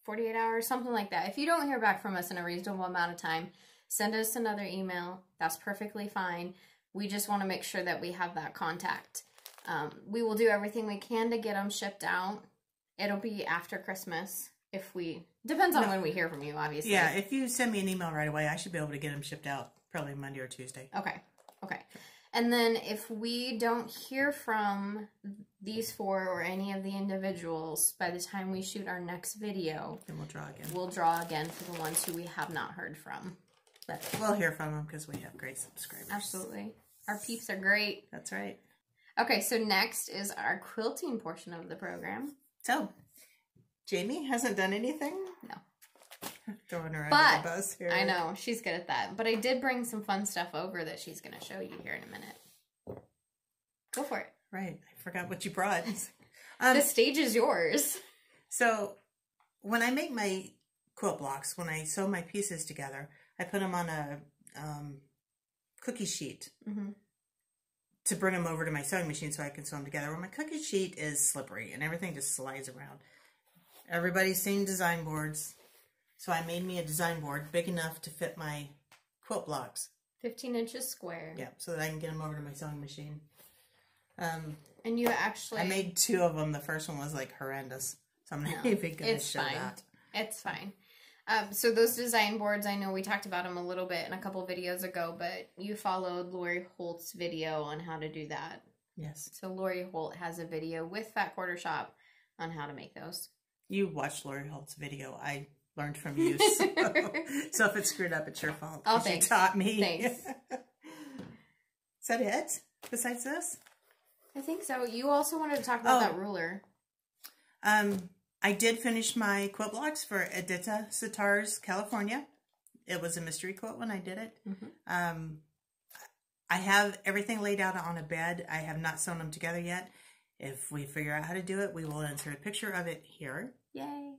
Speaker 2: 48 hours, something like that. If you don't hear back from us in a reasonable amount of time, send us another email. That's perfectly fine. We just want to make sure that we have that contact. We will do everything we can to get them shipped out. It'll be after Christmas if we... Depends on when we hear from you, obviously.
Speaker 1: Yeah, if you send me an email right away, I should be able to get them shipped out probably Monday or Tuesday.
Speaker 2: Okay, okay. And then if we don't hear from these 4 or any of the individuals by the time we shoot our next video...
Speaker 1: Then we'll draw again.
Speaker 2: We'll draw again for the ones who we have not heard from.
Speaker 1: But we'll hear from them because we have great subscribers.
Speaker 2: Absolutely. Our peeps are great.
Speaker 1: That's right.
Speaker 2: Okay, so next is our quilting portion of the program.
Speaker 1: So, Jamie hasn't done anything?
Speaker 2: No.
Speaker 1: Throwing her under the bus here.
Speaker 2: I know, she's good at that. But I did bring some fun stuff over that she's going to show you here in a minute. Go for it.
Speaker 1: Right. I forgot what you brought.
Speaker 2: The stage is yours.
Speaker 1: So, when I make my quilt blocks, when I sew my pieces together, I put them on a cookie sheet. Mm-hmm. To bring them over to my sewing machine so I can sew them together. Well, my cookie sheet is slippery and everything just slides around. Everybody's seen design boards. So I made me a design board big enough to fit my quilt blocks.
Speaker 2: 15 inches square.
Speaker 1: Yeah, so that I can get them over to my sewing machine.
Speaker 2: And you actually...
Speaker 1: I made 2 of them. The first one was like horrendous. So I'm not even going to show that.
Speaker 2: It's fine. So those design boards, I know we talked about them a little bit in a couple videos ago, but you followed Lori Holt's video on how to do that.
Speaker 1: Yes. So
Speaker 2: Lori Holt has a video with Fat Quarter Shop on how to make those.
Speaker 1: You watched Lori Holt's video. I learned from you. So if it's screwed up, it's your fault.
Speaker 2: Oh, thanks.
Speaker 1: You taught me.
Speaker 2: Thanks.
Speaker 1: Is that it? Besides this?
Speaker 2: I think so. You also wanted to talk about that ruler.
Speaker 1: I did finish my quilt blocks for Edita Sitars, California. It was a mystery quilt when I did it. Mm-hmm. I have everything laid out on a bed. I have not sewn them together yet. If we figure out how to do it, we will insert a picture of it here.
Speaker 2: Yay.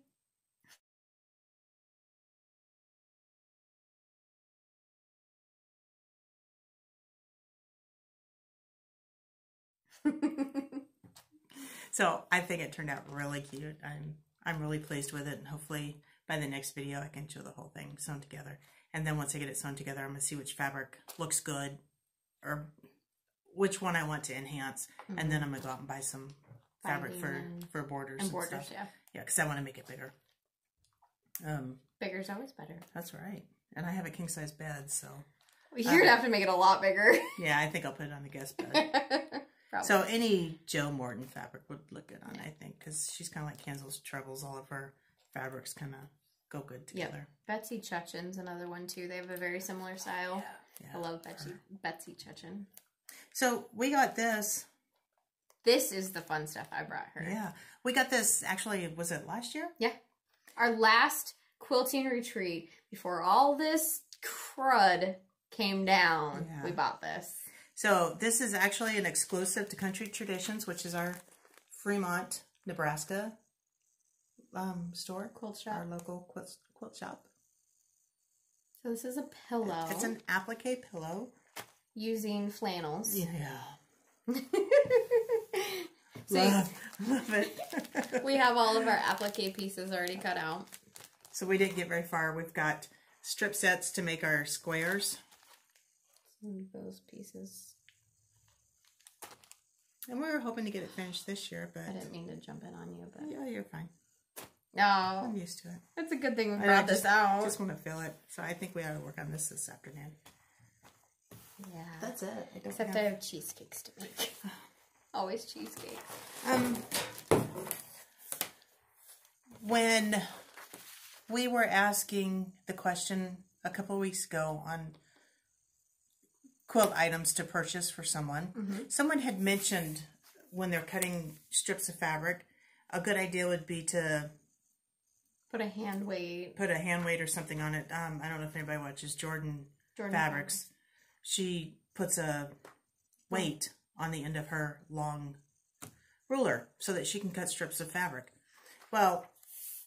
Speaker 1: So I think it turned out really cute. I'm really pleased with it, and hopefully by the next video I can show the whole thing sewn together. And then once I get it sewn together, I'm going to see which fabric looks good or which one I want to enhance. Mm-hmm. And then I'm going to go out and buy some fabric for borders and
Speaker 2: borders,
Speaker 1: stuff. Yeah, because I want to make it bigger.
Speaker 2: Bigger's always better.
Speaker 1: That's right. And I have a king-size bed, so...
Speaker 2: Well, you're going to have to make it a lot bigger.
Speaker 1: Yeah, I think I'll put it on the guest bed. So any Joe Morton fabric would look good on, I think, because she's kind of like Kanzel's Trebles. All of her fabrics kind of go good together.
Speaker 2: Betsy Chuchin's another one, too. They have a very similar style.
Speaker 1: Yeah,
Speaker 2: I love Betsy Chuchin.
Speaker 1: So we got this.
Speaker 2: This is the fun stuff I brought her.
Speaker 1: Yeah. We got this, actually, was it last year?
Speaker 2: Yeah. Our last quilting retreat, before all this crud came down, we bought this.
Speaker 1: So this is actually an exclusive to Country Traditions, which is our Fremont, Nebraska store.
Speaker 2: Quilt shop.
Speaker 1: Our local quilt shop.
Speaker 2: So this is a pillow.
Speaker 1: It's an applique pillow.
Speaker 2: Using flannels.
Speaker 1: Yeah.
Speaker 2: So
Speaker 1: love it.
Speaker 2: We have all of our applique pieces already cut out.
Speaker 1: So we didn't get very far. We've got strip sets to make our squares.
Speaker 2: Those pieces.
Speaker 1: And we were hoping to get it finished this year, but...
Speaker 2: I didn't mean to jump in on you, but...
Speaker 1: Yeah, you're fine.
Speaker 2: No.
Speaker 1: I'm used to it.
Speaker 2: It's a good thing we brought this out.
Speaker 1: I just want to feel it. So I think we ought to work on this afternoon.
Speaker 2: Yeah.
Speaker 1: That's it.
Speaker 2: Except I have cheesecakes to make. Always cheesecakes.
Speaker 1: When we were asking the question a couple of weeks ago on quilt items to purchase for someone, someone had mentioned when they're cutting strips of fabric, a good idea would be to
Speaker 2: put a hand weight.
Speaker 1: Put a hand weight or something on it. I don't know if anybody watches Jordan Fabrics. She puts a weight on the end of her long ruler so that she can cut strips of fabric. Well,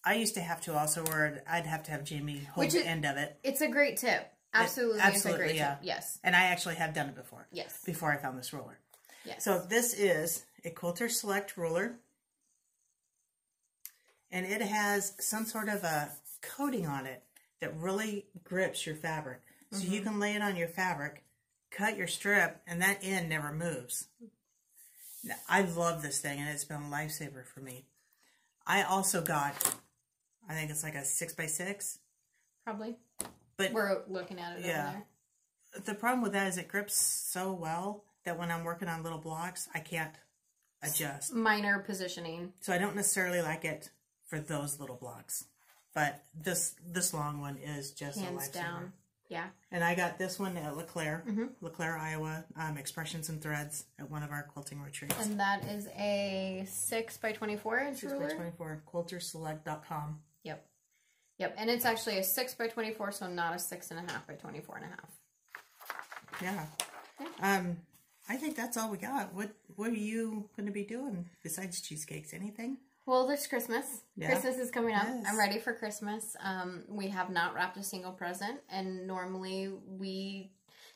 Speaker 1: I used to have to also, or I'd have to have Jamie hold the end of it.
Speaker 2: It's a great tip. Absolutely, it's a great tip. Yes.
Speaker 1: And I actually have done it before.
Speaker 2: Yes.
Speaker 1: Before I found this ruler.
Speaker 2: Yes.
Speaker 1: So this is a Quilter Select ruler. And it has some sort of a coating on it that really grips your fabric. So you can lay it on your fabric, cut your strip, and that end never moves. Now, I love this thing, and it's been a lifesaver for me. I also got, I think it's like a 6x6.
Speaker 2: Probably.
Speaker 1: But
Speaker 2: we're looking at it over there.
Speaker 1: The problem with that is it grips so well that when I'm working on little blocks, I can't adjust.
Speaker 2: Minor positioning.
Speaker 1: So I don't necessarily like it for those little blocks. But this long one is just a lifesaver.
Speaker 2: Hands down. Yeah.
Speaker 1: And I got this one at LeClaire, LeClaire, Iowa, Expressions and Threads at one of our quilting retreats.
Speaker 2: And that is a 6x24 inch ruler?
Speaker 1: 6x24, quilterselect.com.
Speaker 2: Yep. Yep, and it's actually a 6x24, so not a 6.5 by 24.5.
Speaker 1: Yeah. I think that's all we got. What are you going to be doing besides cheesecakes? Anything?
Speaker 2: Well, there's Christmas. Yeah. Christmas is coming up.
Speaker 1: Yes.
Speaker 2: I'm ready for Christmas. We have not wrapped a single present, and normally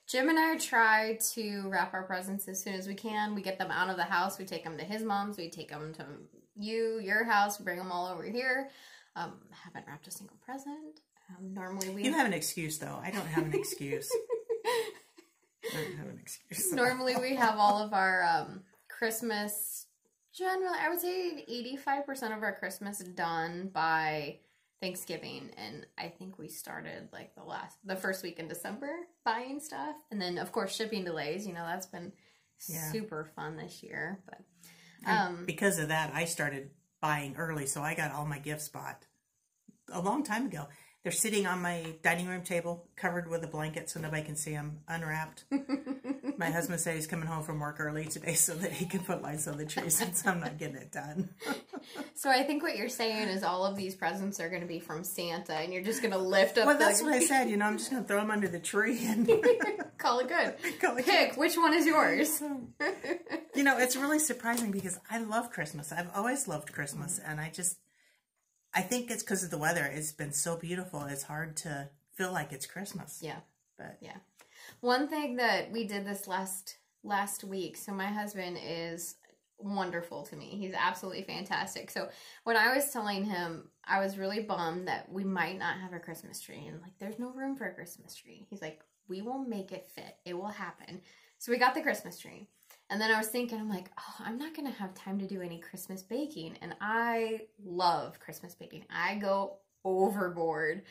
Speaker 2: Jim and I try to wrap our presents as soon as we can. We get them out of the house. We take them to his mom's. We take them to your house. We bring them all over here. Haven't wrapped a single present. Normally
Speaker 1: You have an excuse, though. I don't have an excuse. I don't have an excuse.
Speaker 2: Normally we have all of our Christmas, generally, I would say 85% of our Christmas done by Thanksgiving, and I think we started like the first week in December buying stuff, and then of course shipping delays. You know, that's been super fun this year. But
Speaker 1: because of that, I started buying early, so I got all my gifts bought a long time ago. They're sitting on my dining room table, covered with a blanket so nobody can see them, unwrapped. My husband said he's coming home from work early today so that he can put lights on the tree since I'm not getting it done.
Speaker 2: So I think what you're saying is all of these presents are going to be from Santa, and you're just going to lift up.
Speaker 1: Well, that's what I said. You know, I'm just going to throw them under the tree and
Speaker 2: call it good.
Speaker 1: Pick
Speaker 2: which one is yours.
Speaker 1: You know, it's really surprising because I love Christmas. I've always loved Christmas, and I think it's because of the weather. It's been so beautiful. It's hard to feel like it's Christmas.
Speaker 2: Yeah.
Speaker 1: But
Speaker 2: yeah. One thing that we did this last week, so my husband is wonderful to me. He's absolutely fantastic. So when I was telling him, I was really bummed that we might not have a Christmas tree, and like, there's no room for a Christmas tree. He's like, we will make it fit. It will happen. So we got the Christmas tree. And then I was thinking, I'm like, oh, I'm not going to have time to do any Christmas baking. And I love Christmas baking. I go overboard.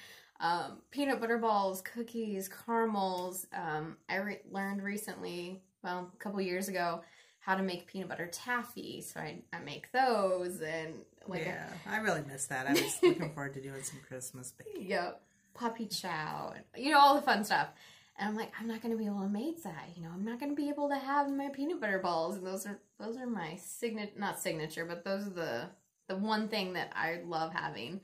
Speaker 2: Peanut butter balls, cookies, caramels. I learned recently, well, a couple years ago, how to make peanut butter taffy. So I make those. And like,
Speaker 1: yeah, I really miss that. I was looking forward to doing some Christmas baking.
Speaker 2: Yep. Puppy chow. And, you know, all the fun stuff. And I'm like, I'm not going to be able to make that. You know, I'm not going to be able to have my peanut butter balls. And those are my not signature, but those are the one thing that I love having.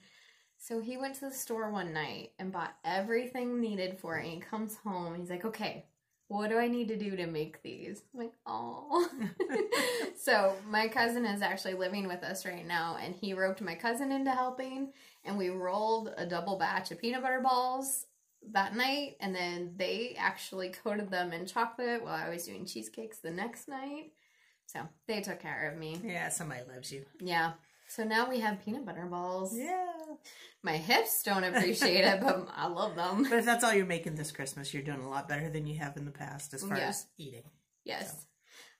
Speaker 2: So he went to the store one night and bought everything needed for it. And he comes home. He's like, okay, what do I need to do to make these? I'm like, oh. So my cousin is actually living with us right now. And he roped my cousin into helping. And we rolled a double batch of peanut butter balls that night, and then they actually coated them in chocolate while I was doing cheesecakes the next night. So they took care of me.
Speaker 1: Yeah, somebody loves you.
Speaker 2: Yeah. So now we have peanut butter balls.
Speaker 1: Yeah.
Speaker 2: My hips don't appreciate it, but I love them.
Speaker 1: But if that's all you're making this Christmas, you're doing a lot better than you have in the past as far as eating.
Speaker 2: Yes.
Speaker 1: So.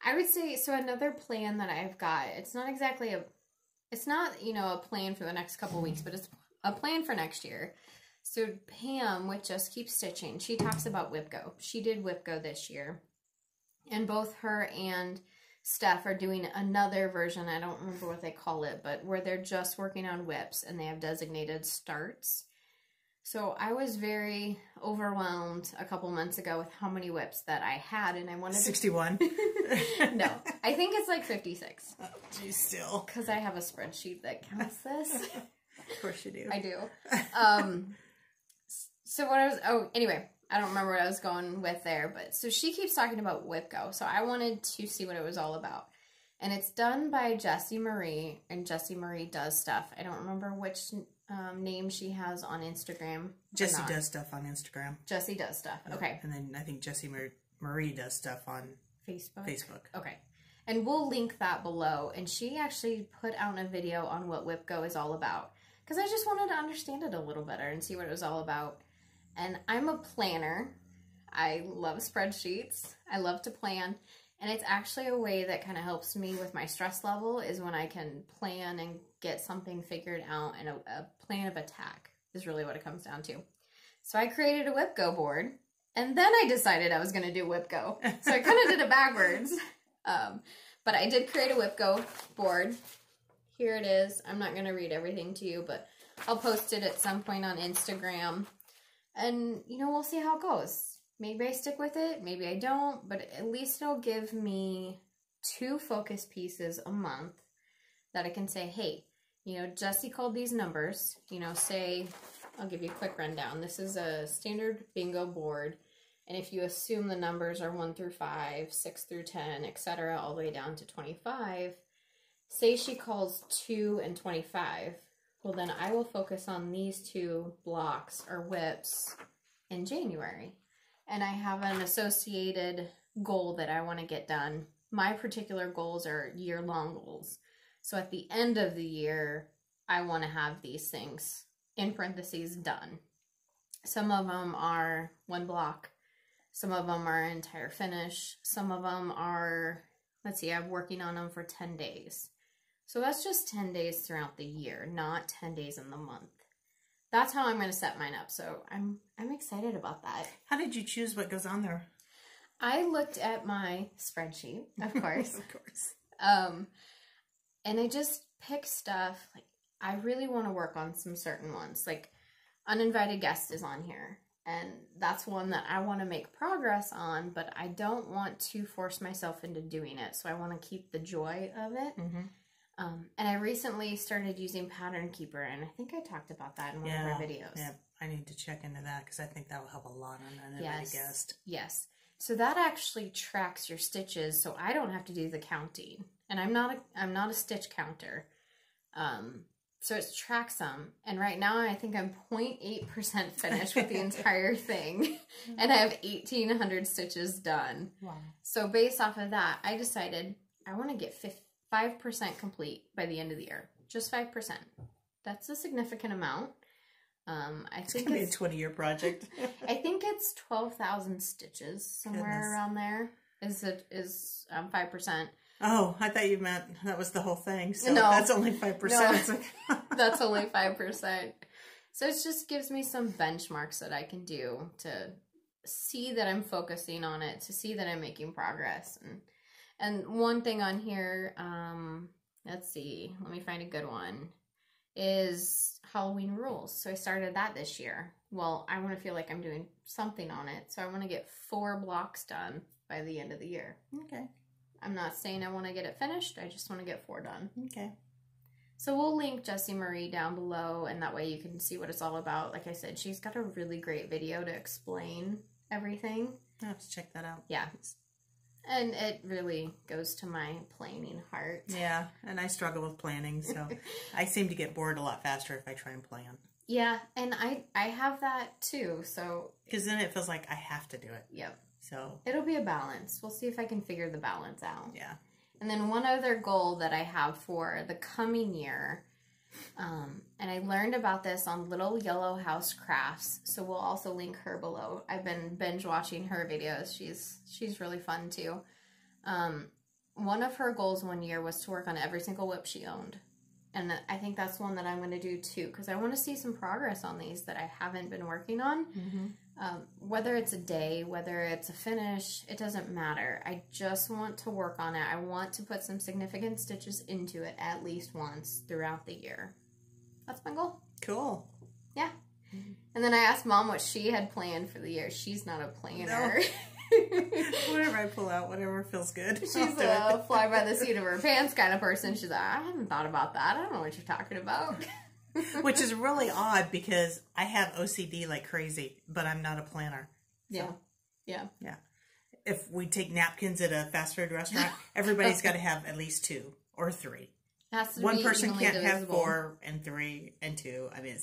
Speaker 2: I would say, so another plan that I've got, it's not, you know, a plan for the next couple weeks, but it's a plan for next year. So Pam with Just Keep Stitching, she talks about WIPGO. She did WIPGO this year. And both her and Steph are doing another version, I don't remember what they call it, but where they're just working on whips and they have designated starts. So I was very overwhelmed a couple months ago with how many whips that I had, and I wanted
Speaker 1: 61?
Speaker 2: No, I think it's like 56.
Speaker 1: Oh, geez, still.
Speaker 2: Because I have a spreadsheet that counts this.
Speaker 1: Of course you do.
Speaker 2: I do. So anyway, I don't remember what I was going with there, but so she keeps talking about WIPGO, so I wanted to see what it was all about. And it's done by Jessie Marie, and Jessie Marie does stuff. I don't remember which name she has on Instagram.
Speaker 1: Jessie does stuff on Instagram.
Speaker 2: Jessie does stuff, okay.
Speaker 1: And then I think Jessie Marie does stuff on Facebook.
Speaker 2: Okay. And we'll link that below. And she actually put out a video on what WIPGO is all about, because I just wanted to understand it a little better and see what it was all about. And I'm a planner. I love spreadsheets. I love to plan. And it's actually a way that kind of helps me with my stress level is when I can plan and get something figured out, and a plan of attack is really what it comes down to. So I created a WIPGO board, and then I decided I was going to do WIPGO. So I kind of did it backwards. But I did create a WIPGO board. Here it is. I'm not going to read everything to you, but I'll post it at some point on Instagram. And, you know, we'll see how it goes. Maybe I stick with it, maybe I don't, but at least it'll give me 2 focus pieces a month that I can say, hey, you know, Jessie called these numbers, you know, say, I'll give you a quick rundown. This is a standard bingo board, and if you assume the numbers are 1 through 5, 6 through 10, etc., all the way down to 25, say she calls 2 and 25, well, then I will focus on these 2 blocks or whips in January. And I have an associated goal that I want to get done. My particular goals are year-long goals. So at the end of the year, I want to have these things, in parentheses, done. Some of them are 1 block. Some of them are entire finish. Some of them are let's see, I'm working on them for 10 days. So that's just 10 days throughout the year, not 10 days in the month. That's how I'm going to set mine up. So I'm excited about that.
Speaker 1: How did you choose what goes on there?
Speaker 2: I looked at my spreadsheet, of course.
Speaker 1: Of course.
Speaker 2: And I just picked stuff. Like, I really want to work on some certain ones. Like, uninvited guest is on here. And that's one that I want to make progress on, but I don't want to force myself into doing it. So I want to keep the joy of it. Mm-hmm. And I recently started using Pattern Keeper, and I think I talked about that in one of our videos. Yeah,
Speaker 1: I need to check into that because I think that will help a lot on uninvited guest.
Speaker 2: Yes. So that actually tracks your stitches, so I don't have to do the counting. And I'm not a stitch counter. So it tracks them. And right now I think I'm 0.8% finished with the entire thing. And I have 1,800 stitches done. Wow. So based off of that, I decided I want to get 5% complete by the end of the year. Just 5%. That's a significant amount. I think
Speaker 1: it's going to be a 20-year project.
Speaker 2: I think it's 12,000 stitches, somewhere around there. Is 5%.
Speaker 1: Oh, I thought you meant that was the whole thing. So
Speaker 2: no,
Speaker 1: that's only 5%.
Speaker 2: No, that's only 5%. So it just gives me some benchmarks that I can do to see that I'm focusing on it, to see that I'm making progress. And one thing on here, let's see, let me find a good one, is Halloween rules. So I started that this year. Well, I want to feel like I'm doing something on it. So I want to get 4 blocks done by the end of the year.
Speaker 1: Okay.
Speaker 2: I'm not saying I want to get it finished. I just want to get 4 done.
Speaker 1: Okay.
Speaker 2: So we'll link Jessie Marie down below, and that way you can see what it's all about. Like I said, she's got a really great video to explain everything.
Speaker 1: I'll have to check that out.
Speaker 2: Yeah. And it really goes to my planning heart.
Speaker 1: Yeah, and I struggle with planning, so I seem to get bored a lot faster if I try and plan.
Speaker 2: Yeah, and I have that too, so...
Speaker 1: Because then it feels like I have to do it.
Speaker 2: Yep.
Speaker 1: So...
Speaker 2: It'll be a balance. We'll see if I can figure the balance out.
Speaker 1: Yeah.
Speaker 2: And then one other goal that I have for the coming year, and I learned about this on Little Yellow House Crafts, so we'll also link her below. I've been binge watching her videos. She's really fun too. One of her goals one year was to work on every single whip she owned. And I think that's one that I'm going to do too, because I want to see some progress on these that I haven't been working on. Mm-hmm. Whether it's a day, whether it's a finish, it doesn't matter. I just want to work on it. I want to put some significant stitches into it at least once throughout the year. That's my goal.
Speaker 1: Cool.
Speaker 2: Yeah. Mm-hmm. And then I asked Mom what she had planned for the year. She's not a planner.
Speaker 1: No. Whatever I pull out, whatever feels good.
Speaker 2: She's a fly by the seat of her pants kind of person. She's like, I haven't thought about that. I don't know what you're talking about.
Speaker 1: Which is really odd because I have OCD like crazy, but I'm not a planner. So,
Speaker 2: yeah. Yeah.
Speaker 1: Yeah. If we take napkins at a fast food restaurant, everybody's got to have at least 2 or 3. One person can't have 4 and 3 and 2. I mean,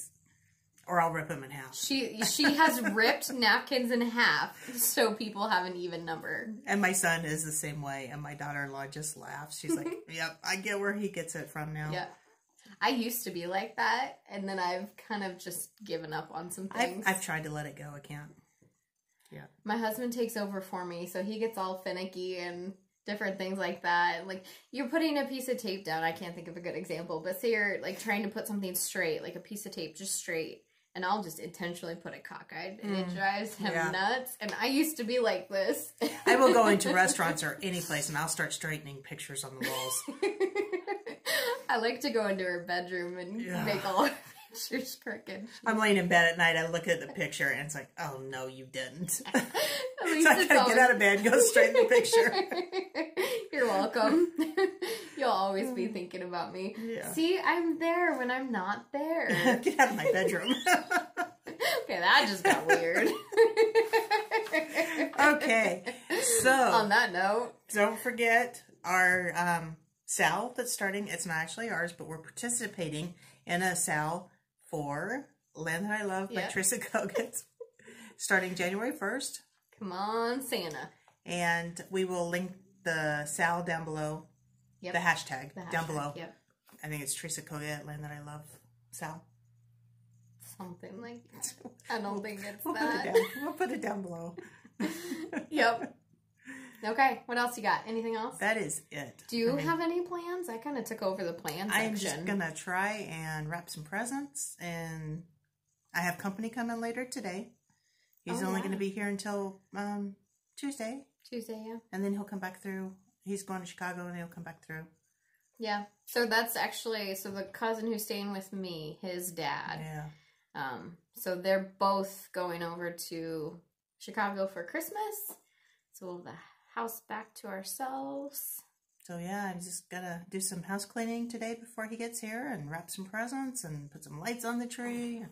Speaker 1: or I'll rip them in half.
Speaker 2: She has ripped napkins in half so people have an even number.
Speaker 1: And my son is the same way, and my daughter-in-law just laughs. She's like, yep, I get where he gets it from now.
Speaker 2: Yeah. I used to be like that, and then I've kind of just given up on some things.
Speaker 1: I've tried to let it go. I can't. Yeah.
Speaker 2: My husband takes over for me, so he gets all finicky and different things like that. Like, you're putting a piece of tape down. I can't think of a good example, but say you're like trying to put something straight, like a piece of tape just straight, and I'll just intentionally put it cockeyed, and it drives him nuts. And I used to be like this.
Speaker 1: I will go into restaurants or any place, and I'll start straightening pictures on the walls.
Speaker 2: I like to go into her bedroom and make all her pictures crooked.
Speaker 1: I'm laying in bed at night, I look at the picture, and it's like, oh, no, you didn't. So I gotta get out of bed and go straighten the picture.
Speaker 2: You're welcome. You'll always be thinking about me. Yeah. See, I'm there when I'm not there.
Speaker 1: Get out of my bedroom.
Speaker 2: Okay, that just got weird.
Speaker 1: Okay, so
Speaker 2: on that note,
Speaker 1: don't forget our sale that's starting. It's not actually ours, but we're participating in a sale for Land That I Love by Teresa Kogut, starting January 1st.
Speaker 2: Come on, Santa.
Speaker 1: And we will link the sale down below, the hashtag down below.
Speaker 2: Yep.
Speaker 1: I think it's Teresa Kogut, Land That I Love sale.
Speaker 2: Something like that. I don't think it's
Speaker 1: We'll put it down below.
Speaker 2: Yep. Okay, what else you got? Anything else?
Speaker 1: That is it.
Speaker 2: Do you have any plans? I kind of took over the plan section.
Speaker 1: I'm just going to try and wrap some presents, and I have company coming later today. He's only going to be here until Tuesday.
Speaker 2: Tuesday, yeah.
Speaker 1: And then he'll come back through. He's going to Chicago, and he'll come back through.
Speaker 2: Yeah. So that's actually, so the cousin who's staying with me, his dad.
Speaker 1: Yeah.
Speaker 2: So they're both going over to Chicago for Christmas. So we'll have the house back to ourselves.
Speaker 1: So yeah, I'm just gonna do some house cleaning today before he gets here and wrap some presents and put some lights on the tree.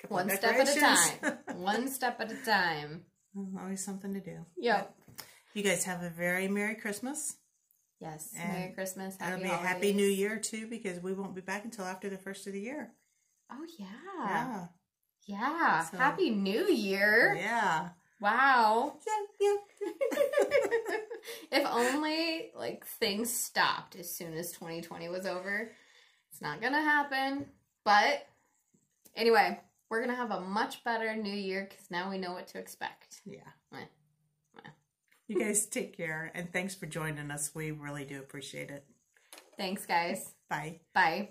Speaker 2: One step at a time. One step at a time.
Speaker 1: Always something to do.
Speaker 2: Yep.
Speaker 1: But you guys have a very Merry Christmas.
Speaker 2: Yes.
Speaker 1: And
Speaker 2: Merry Christmas. Happy
Speaker 1: it'll be
Speaker 2: holidays.
Speaker 1: a Happy New Year too, because we won't be back until after the first of the year.
Speaker 2: Oh yeah.
Speaker 1: Yeah.
Speaker 2: Yeah.
Speaker 1: So,
Speaker 2: Happy New Year.
Speaker 1: Yeah.
Speaker 2: Wow.
Speaker 1: Yeah.
Speaker 2: If only like things stopped as soon as 2020 was over. It's not gonna happen. But anyway, we're gonna have a much better new year because now we know what to expect.
Speaker 1: Yeah. You guys take care, and thanks for joining us. We really do appreciate it.
Speaker 2: Thanks, guys.
Speaker 1: Bye.
Speaker 2: Bye.